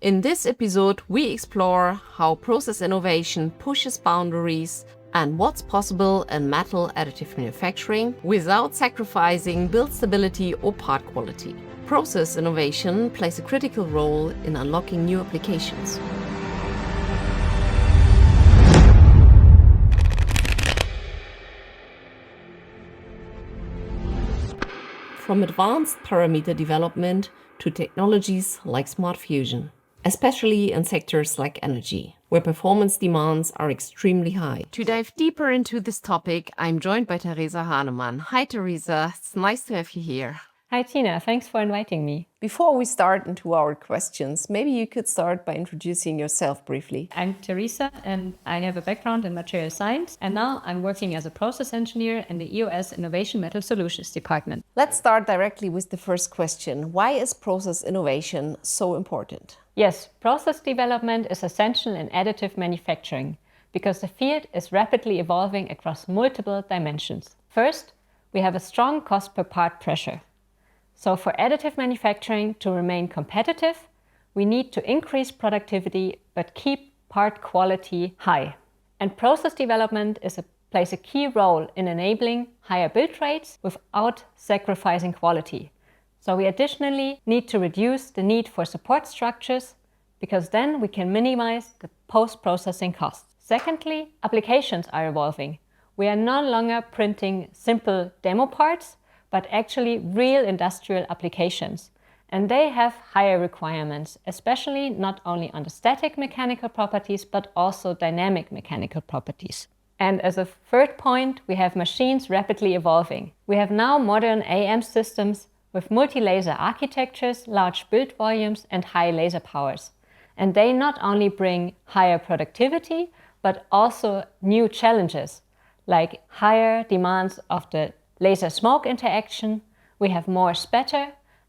In this episode, we explore how process innovation pushes boundaries and what's possible in metal additive manufacturing without sacrificing build stability or part quality. Process innovation plays a critical role in unlocking new applications. From advanced parameter development to technologies like smart fusion, especially in sectors like energy, where performance demands are extremely high. To dive deeper into this topic, I'm joined by Theresa Hahnemann. Hi Theresa, it's nice to have you here. Hi Tina, thanks for inviting me. Before we start into our questions, maybe you could start by introducing yourself briefly. I'm Theresa and I have a background in material science, and now I'm working as a process engineer in the EOS Innovation Metal Solutions department. Let's start directly with the first question. Why is process innovation so important? Yes, process development is essential in additive manufacturing because the field is rapidly evolving across multiple dimensions. First, we have a strong cost per part pressure. So for additive manufacturing to remain competitive, we need to increase productivity but keep part quality high. And process development plays a key role in enabling higher build rates without sacrificing quality. So we additionally need to reduce the need for support structures because then we can minimize the post-processing costs. Secondly, applications are evolving. We are no longer printing simple demo parts, but actually real industrial applications. And they have higher requirements, especially not only on the static mechanical properties, but also dynamic mechanical properties. And as a third point, we have machines rapidly evolving. We have now modern AM systems with multi-laser architectures, large build volumes, and high laser powers. And they not only bring higher productivity, but also new challenges, like higher demands of the laser-smoke interaction, we have more spatter,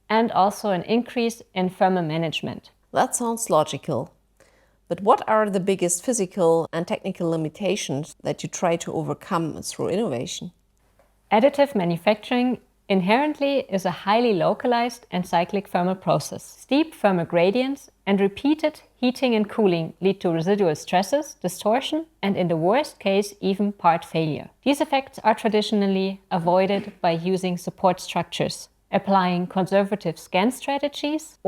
and also an increase in thermal management. That sounds logical. But what are the biggest physical and technical limitations that you try to overcome through innovation? Additive manufacturing inherently is a highly localized and cyclic thermal process. Steep thermal gradients and repeated heating and cooling lead to residual stresses, distortion, and in the worst case, even part failure. These effects are traditionally avoided by using support structures, applying conservative scan strategies,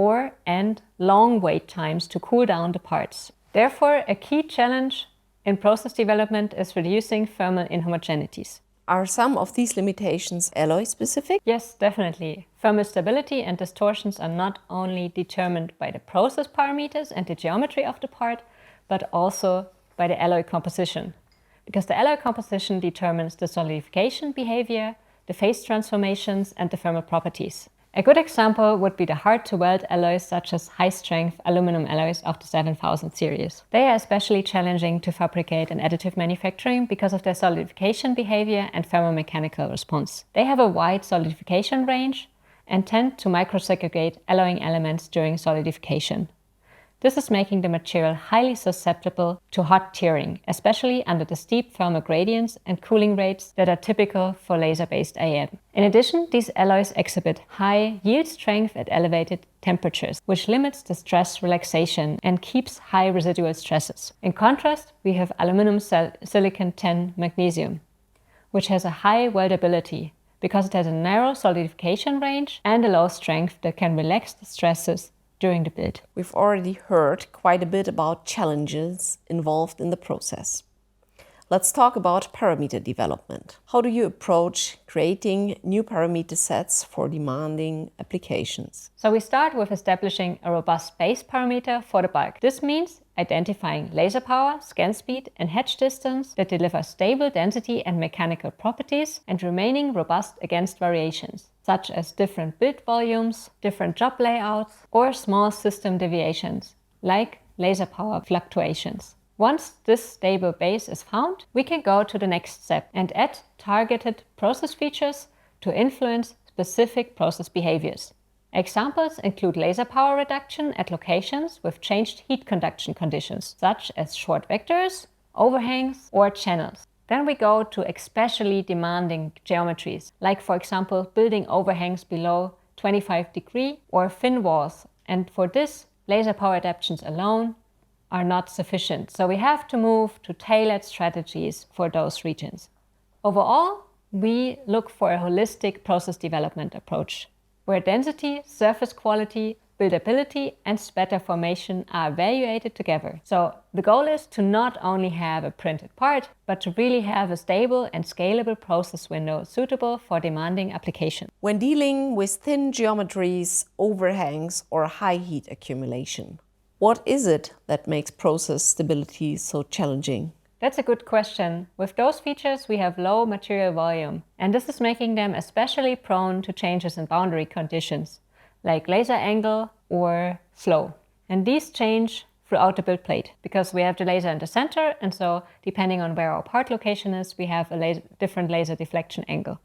and long wait times to cool down the parts. Therefore, a key challenge in process development is reducing thermal inhomogeneities. Are some of these limitations alloy-specific? Yes, definitely. Thermal stability and distortions are not only determined by the process parameters and the geometry of the part, but also by the alloy composition. Because the alloy composition determines the solidification behavior, the phase transformations, and the thermal properties. A good example would be the hard-to-weld alloys such as high-strength aluminum alloys of the 7000 series. They are especially challenging to fabricate in additive manufacturing because of their solidification behavior and thermomechanical response. They have a wide solidification range and tend to microsegregate alloying elements during solidification. This is making the material highly susceptible to hot tearing, especially under the steep thermal gradients and cooling rates that are typical for laser-based AM. In addition, these alloys exhibit high yield strength at elevated temperatures, which limits the stress relaxation and keeps high residual stresses. In contrast, we have aluminum silicon 10 magnesium, which has a high weldability because it has a narrow solidification range and a low strength that can relax the stresses during the build. We've already heard quite a bit about challenges involved in the process. Let's talk about parameter development. How do you approach creating new parameter sets for demanding applications? So we start with establishing a robust base parameter for the bulk. This means identifying laser power, scan speed, and hedge distance that deliver stable density and mechanical properties and remaining robust against variations, such as different build volumes, different job layouts, or small system deviations, like laser power fluctuations. Once this stable base is found, we can go to the next step and add targeted process features to influence specific process behaviors. Examples include laser power reduction at locations with changed heat conduction conditions, such as short vectors, overhangs, or channels. Then we go to especially demanding geometries, like for example building overhangs below 25 degrees or thin walls. And for this, laser power adaptations alone are not sufficient. So we have to move to tailored strategies for those regions. Overall, we look for a holistic process development approach, where density, surface quality, buildability, and spatter formation are evaluated together. So the goal is to not only have a printed part, but to really have a stable and scalable process window suitable for demanding application. When dealing with thin geometries, overhangs, or high heat accumulation, what is it that makes process stability so challenging? That's a good question. With those features, we have low material volume, and this is making them especially prone to changes in boundary conditions, like laser angle or flow. And these change throughout the build plate, because we have the laser in the center, and so depending on where our part location is, we have a different laser deflection angle.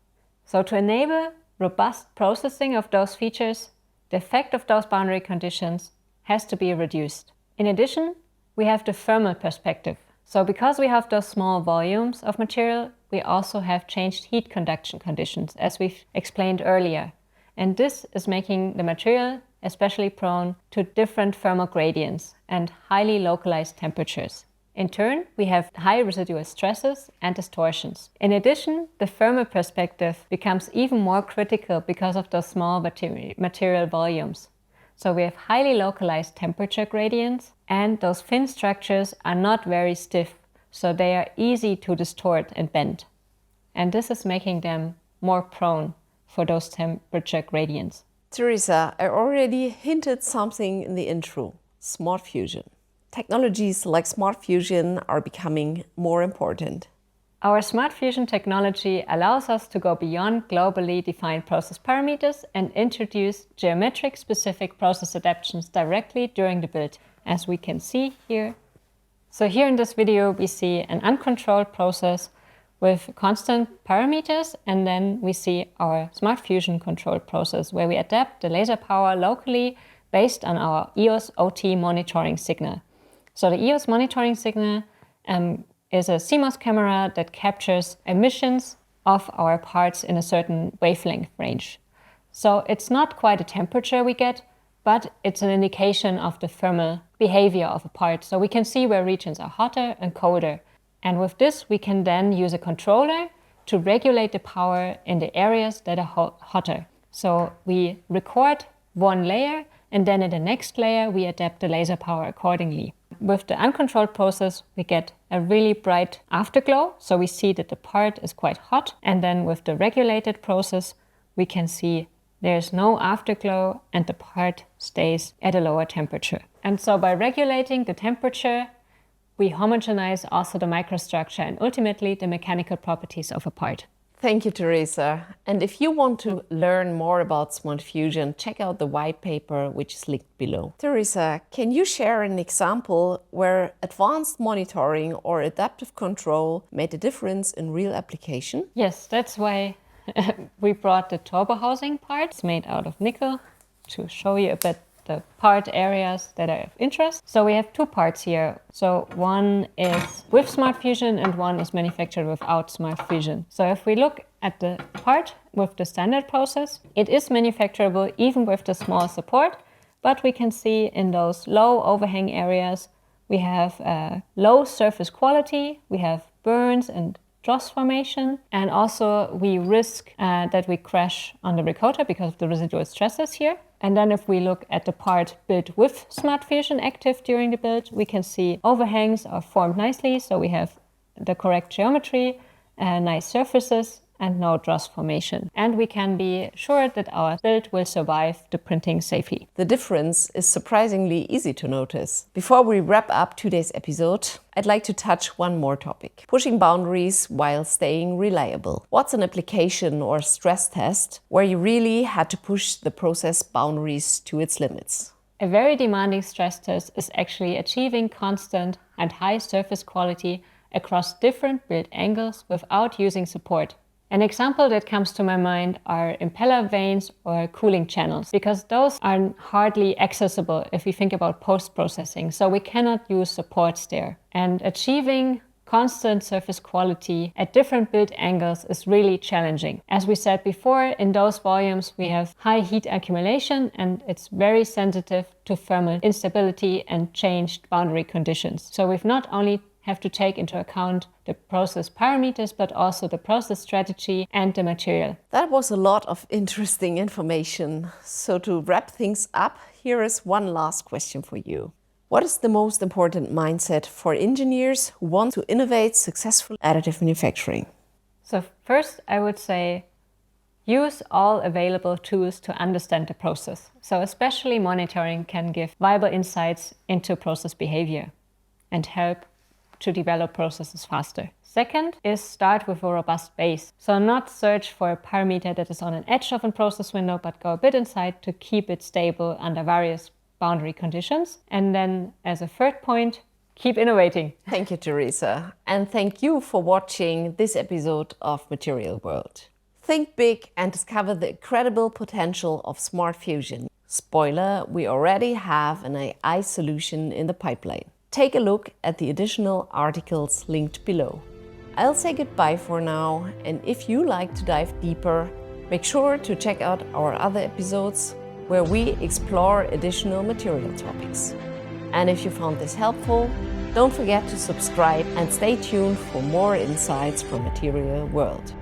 So to enable robust processing of those features, the effect of those boundary conditions has to be reduced. In addition, we have the thermal perspective. So because we have those small volumes of material, we also have changed heat conduction conditions, as we've explained earlier. And this is making the material especially prone to different thermal gradients and highly localized temperatures. In turn, we have high residual stresses and distortions. In addition, the thermal perspective becomes even more critical because of those small material volumes. So we have highly localized temperature gradients, and those thin structures are not very stiff, so they are easy to distort and bend. And this is making them more prone for those temperature gradients. Theresa, I already hinted something in the intro: smart fusion. Technologies like smart fusion are becoming more important. Our smart fusion technology allows us to go beyond globally defined process parameters and introduce geometric-specific process adaptations directly during the build, as we can see here. So here in this video, we see an uncontrolled process with constant parameters, and then we see our smart fusion controlled process, where we adapt the laser power locally based on our EOS OT monitoring signal. So the EOS monitoring signal is a CMOS camera that captures emissions of our parts in a certain wavelength range. So it's not quite a temperature we get, but it's an indication of the thermal behavior of a part. So we can see where regions are hotter and colder. And with this, we can then use a controller to regulate the power in the areas that are hotter. So we record one layer, and then in the next layer, we adapt the laser power accordingly. With the uncontrolled process, we get a really bright afterglow, so we see that the part is quite hot. And then with the regulated process, we can see there's no afterglow and the part stays at a lower temperature. And so by regulating the temperature, we homogenize also the microstructure and ultimately the mechanical properties of a part. Thank you, Theresa. And if you want to learn more about smart fusion, check out the white paper, which is linked below. Theresa, can you share an example where advanced monitoring or adaptive control made a difference in real application? Yes, that's why we brought the turbo housing parts made out of nickel to show you a bit the part areas that are of interest. So we have two parts here. So one is with smart fusion and one is manufactured without smart fusion. So if we look at the part with the standard process, it is manufacturable even with the small support, but we can see in those low overhang areas, we have low surface quality, we have burns and dross formation, and also we risk that we crash on the recoater because of the residual stresses here. And then if we look at the part built with smart fusion active during the build, we can see overhangs are formed nicely, so we have the correct geometry, nice surfaces, and no dross formation. And we can be sure that our build will survive the printing safely. The difference is surprisingly easy to notice. Before we wrap up today's episode, I'd like to touch one more topic: pushing boundaries while staying reliable. What's an application or stress test where you really had to push the process boundaries to its limits? A very demanding stress test is actually achieving constant and high surface quality across different build angles without using support. An example that comes to my mind are impeller vanes or cooling channels, because those are hardly accessible if we think about post-processing, so we cannot use supports there. And achieving constant surface quality at different build angles is really challenging. As we said before, in those volumes we have high heat accumulation and it's very sensitive to thermal instability and changed boundary conditions. So we've not only have to take into account the process parameters, but also the process strategy and the material. That was a lot of interesting information. So to wrap things up, here is one last question for you. What is the most important mindset for engineers who want to innovate successful additive manufacturing? So first, I would say use all available tools to understand the process. So especially monitoring can give viable insights into process behavior and help to develop processes faster. Second is start with a robust base. So not search for a parameter that is on an edge of a process window, but go a bit inside to keep it stable under various boundary conditions. And then as a third point, keep innovating. Thank you, Theresa. And thank you for watching this episode of Material World. Think big and discover the incredible potential of Smart Fusion. Spoiler, we already have an AI solution in the pipeline. Take a look at the additional articles linked below. I'll say goodbye for now, and if you like to dive deeper, make sure to check out our other episodes where we explore additional material topics. And if you found this helpful, don't forget to subscribe and stay tuned for more insights from Material World.